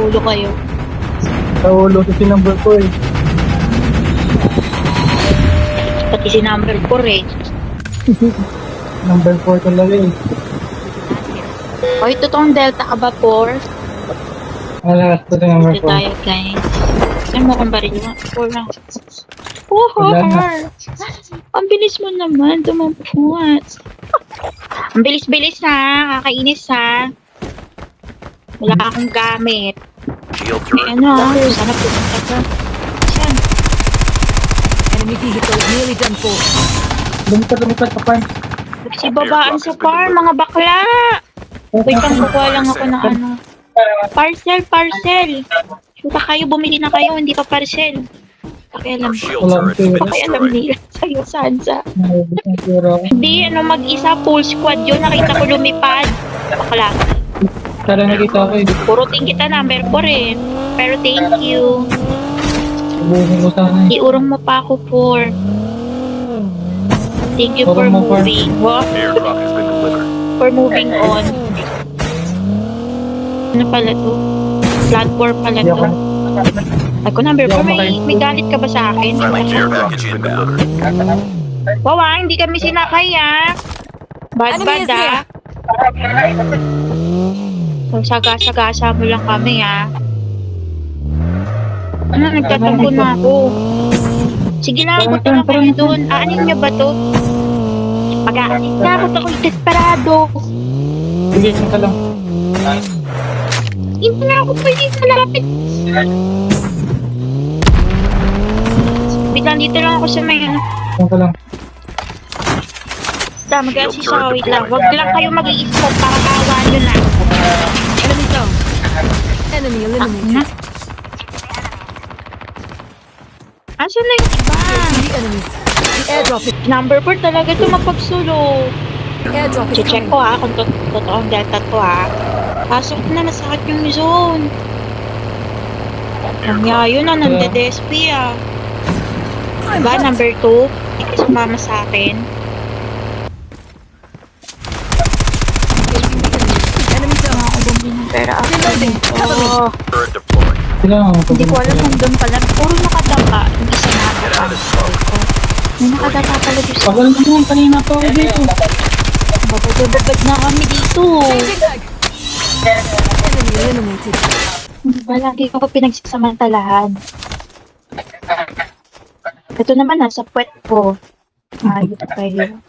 ulo kayo. Sa ulo, kasi number ko eh. Pati si number 4 eh. Number 4 talaga eh. Oy, totoong Delta ka ba, 4? Alas ko sa number Dito 4. tayo, guys. Saan mo kang baril mo? 4 lang. Oh, Wala na. ang bilis mo naman, tumamput. Ang bilis-bilis ha, kakainis ha. Wala akong gamit. Shield Eh turret ano ha, deployed. sana pumunta ka. Saan? Enemy vehicle nearly done for. Lumipad ka pa. Nagsibabaan sa farm, mga bakla! Wait lang, kukuha lang ako ng ano. Parcel! Shoota kayo, bumili na kayo, hindi pa parcel. Pakialam. Our shield Walang turret has been Pakialam destroyed. nila sa'yo, Sansa. Nahubos ang pera ko. Hindi, ano mag-isa, full squad yun. Nakita ko lumipad. Bakla. Tara nakita ko eh. Purutin kita number 4 eh. Pero thank you. Subuhin ko sana eh. Iurong mo pa ako 4. Thank you for Urong mo, Par. moving. What? Airdrop has been delivered. For moving on. Ano pala to? Platform pala Hindi ako. to. Ako number 4, Hindi ako may galit ka ba sa akin? Friendly care Ano? package inbound. Wow, hindi kami sinakay ah. Bad Enemy is ah. So, saga-sagasa mo lang kami ah. Ano, nagtatampo na ako. Sige na, punta na kayo doon. Aanin niyo ba to? Mag-aanin na ako, ako'y desperado. Sige, saan ka lang. Hindi na ako pwede malapit. Biglang dito lang ako sa may ano. Saan ka lang. Mag-assist ako, wait lang. Huwag lang kayo mag-i-scope para kawa nyo na. Enemy down. Enemy Na. eliminated. Asan na yung iba? The enemies. The airdrop is Number 4 talaga ito mapagsulo. airdrop is Check coming. ko kung totoong delta to Pasok na, masakit yung zone. Kanya yun nande-DSP Diba, number 2? Hindi ka sumama sa akin. Enemy down. Ako bumili ng pera. Reloading. Cover me. Turret deployed. Kailangan mo. Hindi ko alam kung doon pala. Puro nakadapa. Hindi sa Get out of smoke. May nakadapa pala doon sa Pagal naman kanina pa ako dito. babagabagad na kami dito. Changing mag. Enemy eliminated. Hindi ba lagi ako pinagsasamantalahan? Ito naman nasa puwet ko. Ayun kayo.